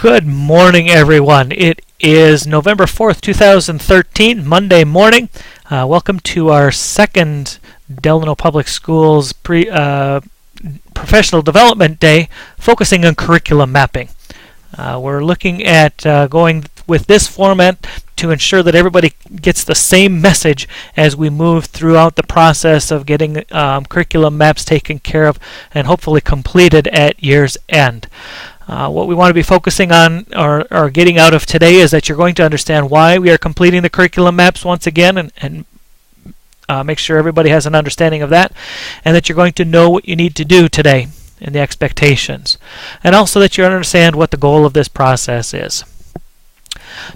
Good morning, everyone. It is November 4th, 2013, Monday morning. Welcome to our second Delano Public Schools Professional Development Day, focusing on curriculum mapping. We're looking at going with this format to ensure that everybody gets the same message as we move throughout the process of getting curriculum maps taken care of and hopefully completed at year's end. What we want to be focusing on or getting out of today is that you're going to understand why we are completing the curriculum maps once again and make sure everybody has an understanding of that, and that you're going to know what you need to do today and the expectations, and also that you understand what the goal of this process is.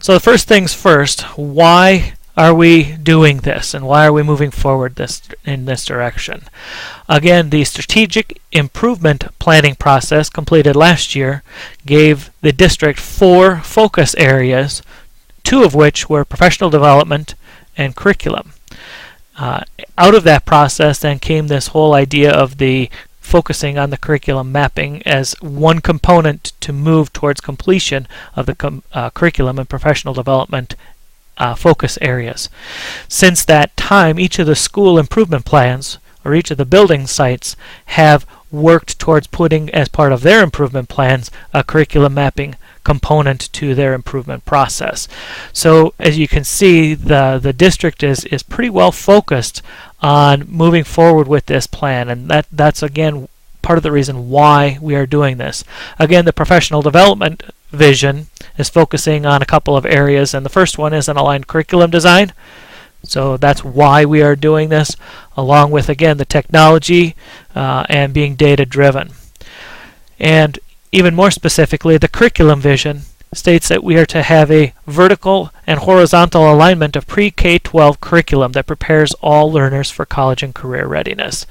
So the first things first, why are we doing this and why are we moving forward in this direction? Again, the strategic improvement planning process completed last year gave the district 4 focus areas, 2 of which were professional development and curriculum. Out of that process then came this whole idea of the focusing on the curriculum mapping as one component to move towards completion of the curriculum and professional development focus areas. Since that time, each of the school improvement plans or each of the building sites have worked towards putting as part of their improvement plans a curriculum mapping component to their improvement process. So as you can see, the district is pretty well focused on moving forward with this plan, and that's again part of the reason why we are doing this. Again, the professional development vision is focusing on a couple of areas, and the first one is an aligned curriculum design. So that's why we are doing this, along with, again, the technology and being data driven. And even more specifically, the curriculum vision states that we are to have a vertical and horizontal alignment of pre-K-12 curriculum that prepares all learners for college and career readiness.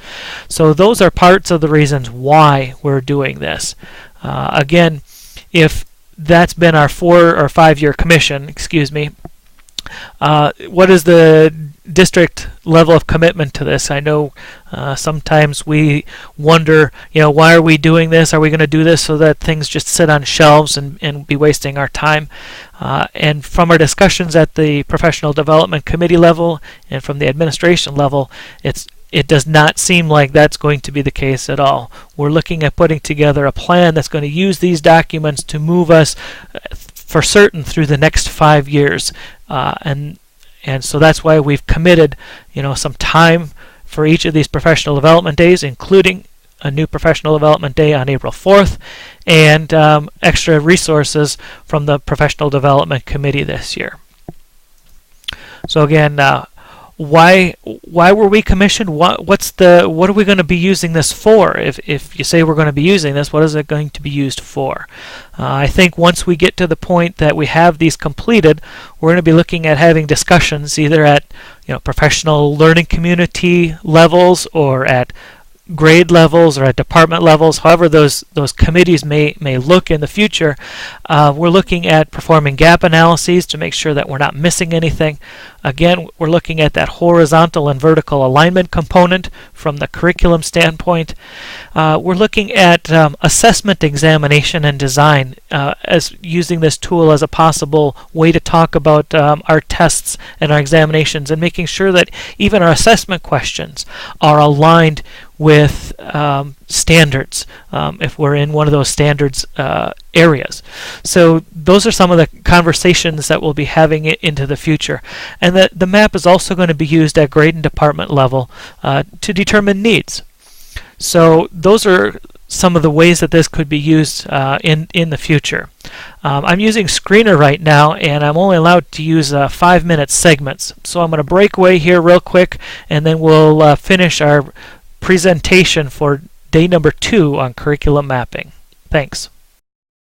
So those are parts of the reasons why we're doing this. Again, if that's been our 4 or 5 year commission, what is the district level of commitment to this? I know sometimes we wonder, why are we doing this? Are we going to do this so that things just sit on shelves and be wasting our time? And from our discussions at the professional development committee level and from the administration level, it does not seem like that's going to be the case at all. We're looking at putting together a plan that's going to use these documents to move us for certain through the next 5 years. And so that's why we've committed, some time for each of these professional development days, including a new professional development day on April 4th, and extra resources from the professional development committee this year. So again, why were we commissioned? What are we going to be using this for? If you say we're going to be using this, what is it going to be used for? I think once we get to the point that we have these completed, we're going to be looking at having discussions either at professional learning community levels or at grade levels or at department levels, however those committees may look in the future. We're looking at performing gap analyses to make sure that we're not missing anything. Again, we're looking at that horizontal and vertical alignment component from the curriculum standpoint. We're looking at assessment, examination, and design as using this tool as a possible way to talk about our tests and our examinations, and making sure that even our assessment questions are aligned with standards if we're in one of those standards areas. So those are some of the conversations that we'll be having into the future. And the map is also going to be used at grade and department level to determine needs. So those are some of the ways that this could be used in the future. I'm using Screener right now, and I'm only allowed to use 5-minute segments. So I'm going to break away here real quick, and then we'll finish our presentation for day number 2 on curriculum mapping. Thanks.